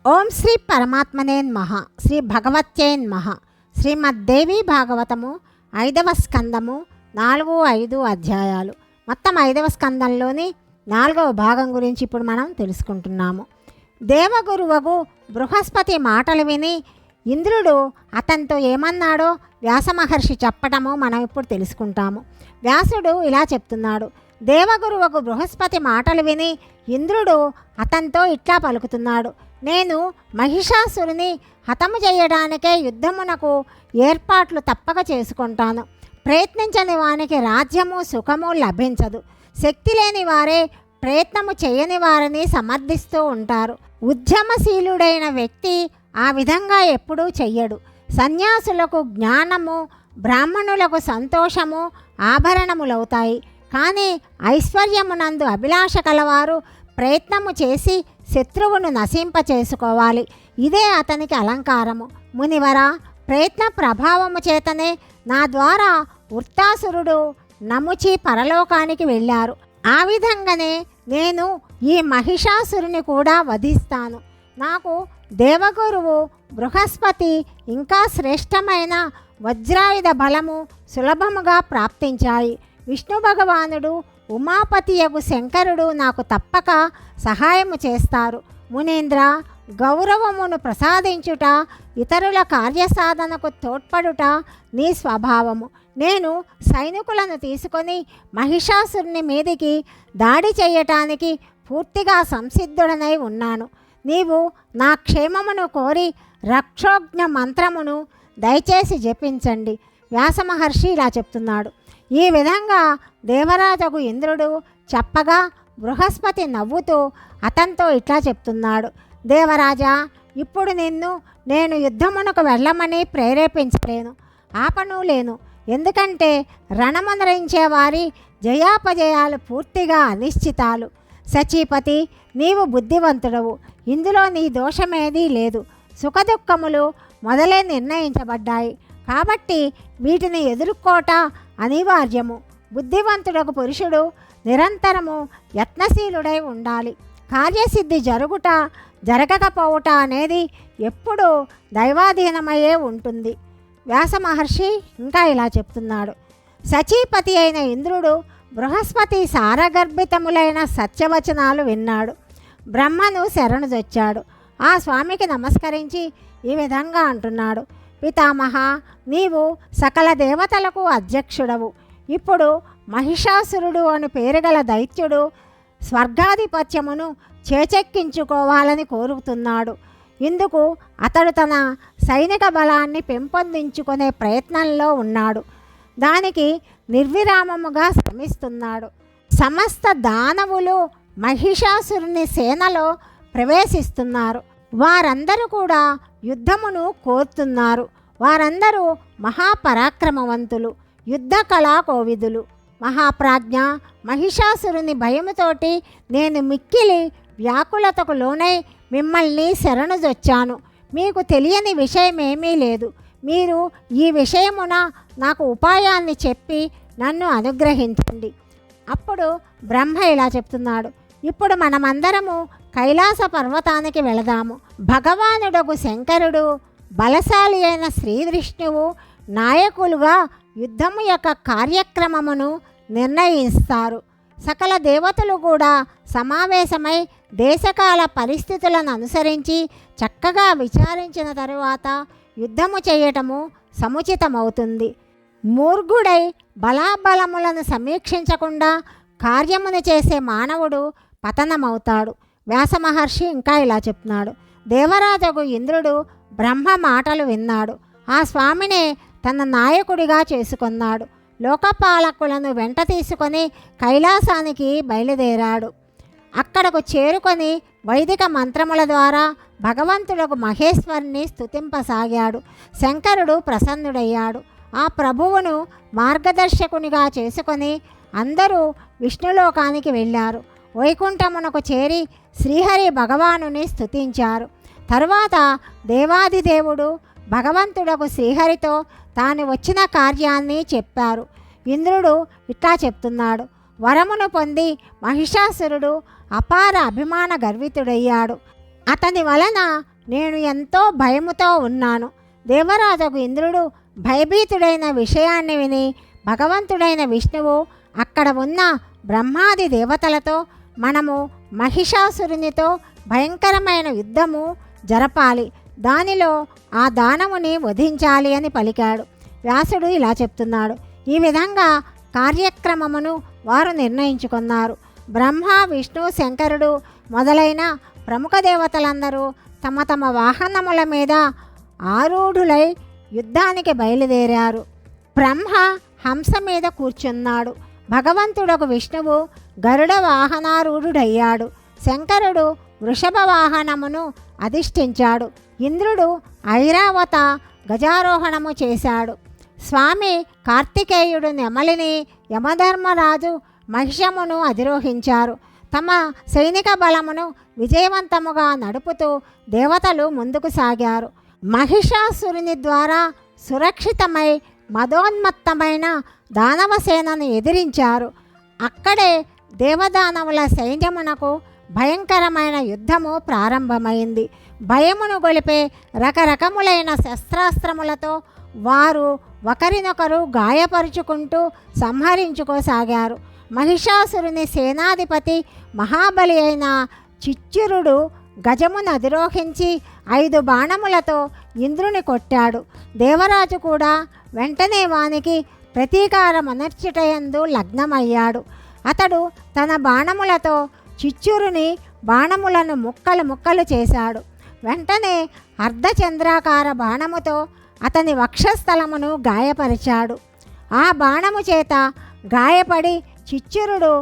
ఓం శ్రీ పరమాత్మనే నమః. శ్రీ భగవత్యై నమః. శ్రీమద్దేవి భాగవతము 5వ స్కందము 4-5 అధ్యాయాలు. మొత్తం 5వ స్కందంలోని 4వ భాగం గురించి ఇప్పుడు మనం తెలుసుకుంటున్నాము. దేవగురువగు బృహస్పతి మాటలు విని ఇంద్రుడు అతనితో ఏమన్నాడో వ్యాసమహర్షి చెప్పటము మనం ఇప్పుడు తెలుసుకుంటాము. వ్యాసుడు ఇలా చెప్తున్నాడు. దేవగురువకు బృహస్పతి మాటలు విని ఇంద్రుడు అతనితో ఇట్లా పలుకుతున్నాడు. నేను మహిషాసురుని హతము చేయడానికే యుద్ధమునకు ఏర్పాట్లు తప్పక చేసుకుంటాను. ప్రయత్నించని వానికి రాజ్యము సుఖము లభించదు. శక్తి లేని వారే ప్రయత్నము చేయని వారిని సమర్థిస్తూ ఉంటారు. ఉద్యమశీలుడైన వ్యక్తి ఆ విధంగా ఎప్పుడూ చెయ్యడు. సన్యాసులకు జ్ఞానము, బ్రాహ్మణులకు సంతోషము ఆభరణములవుతాయి. కానీ ఐశ్వర్యమునందు అభిలాష కలవారు ప్రయత్నము చేసి శత్రువును నశింపచేసుకోవాలి. ఇదే అతనికి అలంకారము. మునివర, ప్రయత్న ప్రభావము చేతనే నా ద్వారా వృత్తాసురుడు నముచి పరలోకానికి వెళ్ళారు. ఆ విధంగానే నేను ఈ మహిషాసురుని కూడా వధిస్తాను. నాకు దేవగురువు బృహస్పతి ఇంకా శ్రేష్టమైన వజ్రాయుధ బలము సులభముగా ప్రాప్తించాయి. విష్ణు భగవానుడు, ఉమాపతియగు శంకరుడు నాకు తప్పక సహాయము చేస్తారు. మునీంద్ర, గౌరవమును ప్రసాదించుట, ఇతరుల కార్యసాధనకు తోడ్పడుట నీ స్వభావము. నేను సైనికులను తీసుకొని మహిషాసురుని మీదికి దాడి చేయటానికి పూర్తిగా సంసిద్ధుడనై ఉన్నాను. నీవు నా క్షేమమును కోరి రక్షోజ్ఞ మంత్రమును దయచేసి జపించండి. వ్యాసమహర్షి ఇలా చెప్తున్నాడు. ఈ విధంగా దేవరాజగు ఇంద్రుడు చెప్పగా బృహస్పతి నవ్వుతూ అతనితో ఇట్లా చెప్తున్నాడు. దేవరాజా, ఇప్పుడు నేను యుద్ధమునకు వెళ్ళమని ప్రేరేపించలేను, ఆపను లేను. ఎందుకంటే రణమునరించే వారి జయాపజయాలు పూర్తిగా అనిశ్చితాలు. సచీపతి, నీవు బుద్ధివంతుడవు. ఇందులో నీ దోషమేదీ లేదు. సుఖదుఖములు మొదలే నిర్ణయించబడ్డాయి. కాబట్టి వీటిని ఎదుర్కోట అనివార్యము. బుద్ధివంతుడకు పురుషుడు నిరంతరము యత్నశీలుడై ఉండాలి. కార్యసిద్ధి జరుగుట జరగకపోవుట అనేది ఎప్పుడూ దైవాధీనమయ్యే ఉంటుంది. వ్యాసమహర్షి ఇంకా ఇలా చెప్తున్నాడు. సచీపతి అయిన ఇంద్రుడు బృహస్పతి సారగర్భితములైన సత్యవచనాలు విన్నాడు. బ్రహ్మను శరణుజొచ్చాడు. ఆ స్వామికి నమస్కరించి ఈ విధంగా అంటున్నాడు. పితామహ, నీవు సకల దేవతలకు అధ్యక్షుడవు. ఇప్పుడు మహిషాసురుడు అని పేరుగల దైత్యుడు స్వర్గాధిపత్యమును చేచెక్కించుకోవాలని కోరుతున్నాడు. ఇందుకు అతడు తన సైనిక బలాన్ని పెంపొందించుకునే ప్రయత్నంలో ఉన్నాడు. దానికి నిర్విరామముగా శ్రమిస్తున్నాడు. సమస్త దానవులు మహిషాసురుని సేనలో ప్రవేశిస్తున్నారు. వారందరూ కూడా యుద్ధమును కోరుతున్నారు. వారందరూ మహాపరాక్రమవంతులు, యుద్ధ కళా కోవిదులు, మహాప్రాజ్ఞ. మహిషాసురుని భయముతోటి నేను మిక్కిలి వ్యాకులతకు లోనై మిమ్మల్ని శరణుజొచ్చాను. మీకు తెలియని విషయమేమీ లేదు. మీరు ఈ విషయమున నాకు ఉపాయాన్ని చెప్పి నన్ను అనుగ్రహించండి. అప్పుడు బ్రహ్మ ఇలా చెప్తున్నాడు. ఇప్పుడు మనమందరము కైలాస పర్వతానికి వెళదాము. భగవానుడగు శంకరుడు, బలశాలి అయిన శ్రీవిష్ణువు నాయకులుగా యుద్ధము యొక్క కార్యక్రమమును నిర్ణయిస్తారు. సకల దేవతలు కూడా సమావేశమై దేశకాల పరిస్థితులను అనుసరించి చక్కగా విచారించిన తరువాత యుద్ధము చేయటము సముచితమవుతుంది. మూర్ఘుడై బలాబలములను సమీక్షించకుండా కార్యమును చేసే మానవుడు పతనమవుతాడు. వ్యాసమహర్షి ఇంకా ఇలా చెప్తున్నాడు. దేవరాజగు ఇంద్రుడు బ్రహ్మ మాటలు విన్నాడు. ఆ స్వామినే తన నాయకుడిగా చేసుకున్నాడు. లోకపాలకులను వెంట తీసుకొని కైలాసానికి బయలుదేరాడు. అక్కడకు చేరుకొని వైదిక మంత్రముల ద్వారా భగవంతుడకు మహేశ్వరుని స్తుతింపసాగాడు. శంకరుడు ప్రసన్నుడయ్యాడు. ఆ ప్రభువును మార్గదర్శకునిగా చేసుకొని అందరూ విష్ణులోకానికి వెళ్ళారు. వైకుంఠమునకు చేరి శ్రీహరి భగవానుని స్తుతించారు. తరువాత దేవాదిదేవుడు భగవంతుడకు శ్రీహరితో తాను వచ్చిన కార్యాన్ని చెప్పారు. ఇంద్రుడు ఇట్లా చెప్తున్నాడు. వరమును పొంది మహిషాసురుడు అపార అభిమాన గర్వితుడయ్యాడు. అతని వలన నేను ఎంతో భయముతో ఉన్నాను. దేవరాజుకు ఇంద్రుడు భయభీతుడైన విషయాన్ని విని భగవంతుడైన విష్ణువు అక్కడ ఉన్న బ్రహ్మాది దేవతలతో మనము మహిషాసురునితో భయంకరమైన యుద్ధము జరపాలి, దానిలో ఆ దానవుని వధించాలి అని పలికాడు. వ్యాసుడు ఇలా చెప్తున్నాడు. ఈ విధంగా కార్యక్రమమును వారు నిర్ణయించుకున్నారు. బ్రహ్మ, విష్ణు, శంకరుడు మొదలైన ప్రముఖ దేవతలందరూ తమ తమ వాహనముల మీద ఆరూఢులై యుద్ధానికి బయలుదేరారు. బ్రహ్మ హంస మీద కూర్చున్నాడు. భగవంతుడకు విష్ణువు గరుడ వాహనారూఢుడయ్యాడు. శంకరుడు వృషభ వాహనమును అధిష్ఠించాడు. ఇంద్రుడు ఐరావత గజారోహణము చేశాడు. స్వామి కార్తికేయుడు నెమలిని, యమధర్మరాజు మహిషమును అధిరోహించారు. తమ సైనిక బలమును విజయవంతముగా నడుపుతూ దేవతలు ముందుకు సాగారు. మహిషాసురుని ద్వారా సురక్షితమై మదోన్మత్తమైన దానవసేనను ఎదిరించారు. అక్కడే దేవదానవుల సైన్యమునకు భయంకరమైన యుద్ధము ప్రారంభమైంది. భయమును గొలిపే రకరకములైన శస్త్రాస్త్రములతో వారు ఒకరినొకరు గాయపరుచుకుంటూ సంహరించుకోసాగారు. మహిషాసురుని సేనాధిపతి మహాబలి అయిన చిచ్చురుడు గజమును అధిరోహించి 5 బాణములతో ఇంద్రుని కొట్టాడు. దేవరాజు కూడా వెంటనే వానికి ప్రతీకారమనర్చుటయందు లగ్నమయ్యాడు. అతడు తన బాణములతో చిచ్చురుని బాణములను ముక్కలు ముక్కలు చేశాడు. వెంటనే అర్ధచంద్రాకార బాణముతో అతని వక్షస్థలమును గాయపరిచాడు. ఆ బాణము చేత గాయపడి చిచ్చురుడు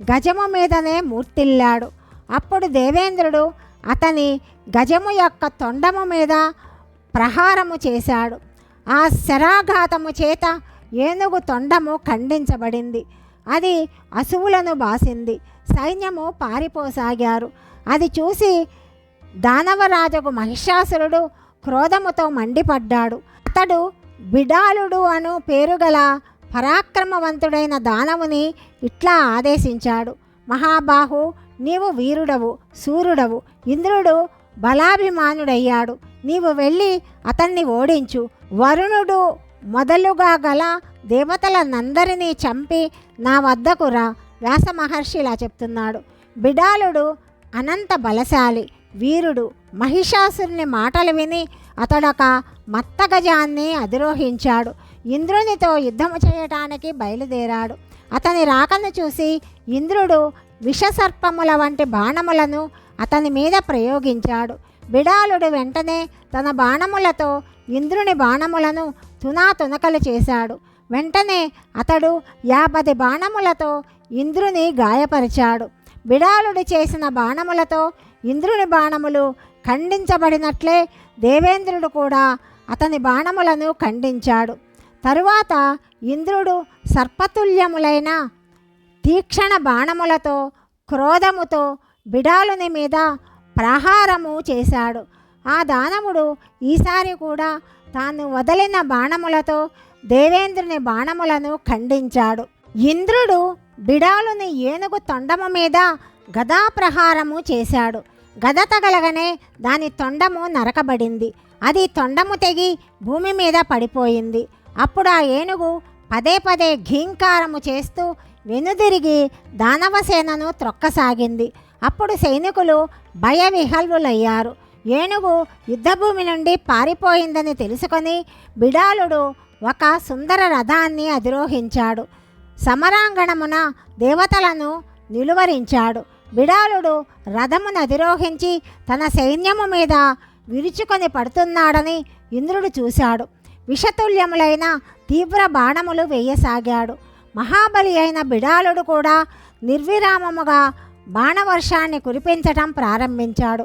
గజము మీదనే మూర్తిల్లాడు. అప్పుడు దేవేంద్రుడు అతని గజము యొక్క తొండము మీద ప్రహారము చేశాడు. ఆ శరాఘాతము చేత ఏనుగు తొండము ఖండించబడింది. అది అసువులను బాసింది. సైన్యము పారిపోసాగారు. అది చూసి దానవరాజుకు మహిషాసురుడు క్రోధముతో మండిపడ్డాడు. అతడు బిడాలుడు అను పేరుగల పరాక్రమవంతుడైన దానవుని ఇట్లా ఆదేశించాడు. మహాబాహు, నీవు వీరుడవు, సూర్యుడవు. ఇంద్రుడు బలాభిమానుడయ్యాడు. నీవు వెళ్ళి అతన్ని ఓడించు. వరుణుడు మొదలుగా గల దేవతలనందరినీ చంపి నా వద్దకు రా. వ్యాస మహర్షి ఇలా చెప్తున్నాడు. బిడాలుడు అనంత బలశాలి, వీరుడు. మహిషాసురుని మాటలు విని అతడొక మత్తగజాన్ని అధిరోహించాడు. ఇంద్రునితో యుద్ధము చేయటానికి బయలుదేరాడు. అతని రాకను చూసి ఇంద్రుడు విషసర్పముల వంటి బాణములను అతని మీద ప్రయోగించాడు. బిడాలుడు వెంటనే తన బాణములతో ఇంద్రుని బాణములను తునాతునకలు చేశాడు. వెంటనే అతడు 50 బాణములతో ఇంద్రుని గాయపరిచాడు. బిడాలుడు చేసిన బాణములతో ఇంద్రుని బాణములు ఖండించబడినట్లే దేవేంద్రుడు కూడా అతని బాణములను ఖండించాడు. తరువాత ఇంద్రుడు సర్పతుల్యములైన తీక్షణ బాణములతో క్రోధముతో బిడాలుని మీద ప్రహారము చేశాడు. ఆ దానవుడు ఈసారి కూడా తాను వదిలిన బాణములతో దేవేంద్రుని బాణములను ఖండించాడు. ఇంద్రుడు బిడాలుని ఏనుగు తొండము మీద గదా ప్రహారము చేశాడు. గద తగలగానే దాని తొండము నరకబడింది. అది తొండము తెగి భూమి మీద పడిపోయింది. అప్పుడు ఆ ఏనుగు పదే పదే ఘీంకారము చేస్తూ వెనుదిరిగి దానవసేనను త్రొక్కసాగింది. అప్పుడు సైనికులు భయవిహ్వలులయ్యారు. ఏనుగు యుద్ధభూమి నుండి పారిపోయిందని తెలుసుకొని బిడాలుడు ఒక సుందర రథాన్ని అధిరోహించాడు. సమరాంగణమున దేవతలను నిలువరించాడు. బిడాలుడు రథమును అధిరోహించి తన సైన్యము మీద విరుచుకొని పడుతున్నాడని ఇంద్రుడు చూశాడు. విషతుల్యములైన తీవ్ర బాణములు వేయసాగాడు. మహాబలి అయిన బిడాలుడు కూడా నిర్విరామముగా బాణవర్షాన్ని కురిపించటం ప్రారంభించాడు.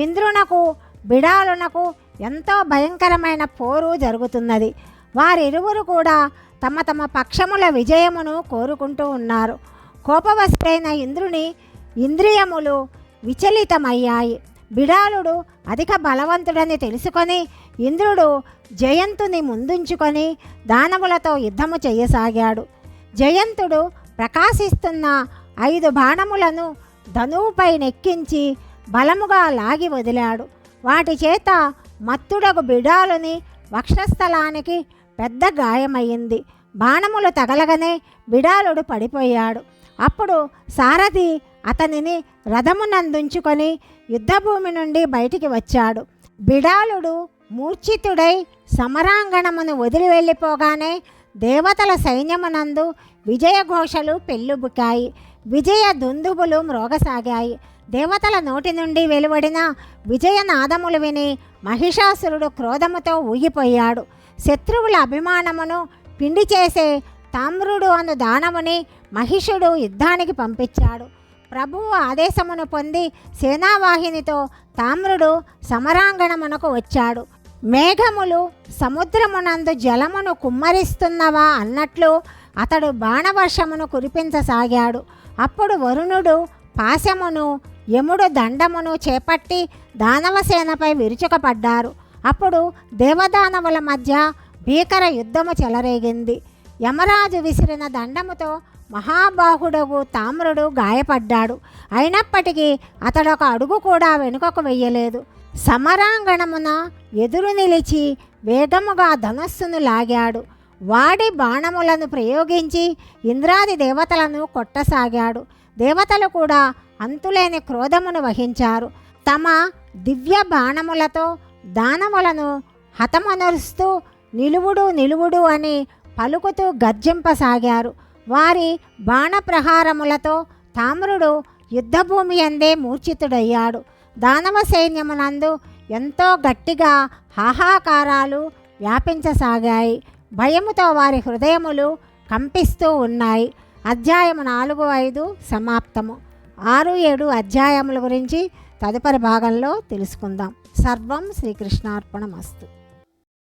ఇంద్రునకు బిడాలునకు ఎంతో భయంకరమైన పోరు జరుగుతున్నది. వారిరువురు కూడా తమ తమ పక్షముల విజయమును కోరుకుంటూ ఉన్నారు. కోపవశుడైన ఇంద్రుని ఇంద్రియములు విచలితమయ్యాయి. బిడాలుడు అధిక బలవంతుడని తెలుసుకొని ఇంద్రుడు జయంతుని ముందుంచుకొని దానవులతో యుద్ధము చేయసాగాడు. జయంతుడు ప్రకాశిస్తున్న 5 బాణములను ధనువుపై నెక్కించి బలముగా లాగి వదిలాడు. వాటి చేత మత్తుడగు బిడాలుని వక్షస్థలానికి పెద్ద గాయమయ్యింది. బాణములు తగలగానే బిడాలుడు పడిపోయాడు. అప్పుడు సారథి అతనిని రథమునందుంచుకొని యుద్ధభూమి నుండి బయటికి వచ్చాడు. బిడాలుడు మూర్ఛితుడై సమరాంగణమును వదిలి వెళ్ళిపోగానే దేవతల సైన్యమునందు విజయఘోషలు పెళ్ళుబుకాయి. విజయ దుందుబులు మ్రోగసాగాయి. దేవతల నోటి నుండి వెలువడిన విజయనాదములు విని మహిషాసురుడు క్రోధముతో ఊగిపోయాడు. శత్రువుల అభిమానమును పిండి చేసే తామ్రుడు అను దానవుని మహిషుడు యుద్ధానికి పంపించాడు. ప్రభువు ఆదేశమును పొంది సేనావాహినితో తామ్రుడు సమరాంగణమునకు వచ్చాడు. మేఘములు సముద్రమునందు జలమును కుమ్మరిస్తున్నవా అన్నట్లు అతడు బాణవర్షమును కురిపించసాగాడు. అప్పుడు వరుణుడు పాశమును, యముడు దండమును చేపట్టి దానవసేనపై విరుచుకపడ్డారు. అప్పుడు దేవదానవుల మధ్య భీకర యుద్ధము చెలరేగింది. యమరాజు విసిరిన దండముతో మహాబాహుడగు తామ్రుడు గాయపడ్డాడు. అయినప్పటికీ అతడొక అడుగు కూడా వెనుకకు వెయ్యలేదు. సమరాంగణమున ఎదురు నిలిచి వేగముగా ధనస్సును లాగాడు. వాడి బాణములను ప్రయోగించి ఇంద్రాది దేవతలను కొట్టసాగాడు. దేవతలు కూడా అంతులేని క్రోధమును వహించారు. తమ దివ్య బాణములతో దానవులను హతమనరుస్తూ నిలువుడు నిలువుడు అని పలుకుతూ గర్జింపసాగారు. వారి బాణప్రహారములతో తామ్రుడు యుద్ధభూమి అందే మూర్ఛితుడయ్యాడు. దానవ సైన్యమునందు ఎంతో గట్టిగా హాహాకారాలు వ్యాపించసాగాయి. భయముతో వారి హృదయములు కంపిస్తూ ఉన్నాయి. అధ్యాయము 4-5 సమాప్తము. 6-7 అధ్యాయముల గురించి తదుపరి భాగంలో తెలుసుకుందాం. సర్వం శ్రీకృష్ణార్పణమస్తు.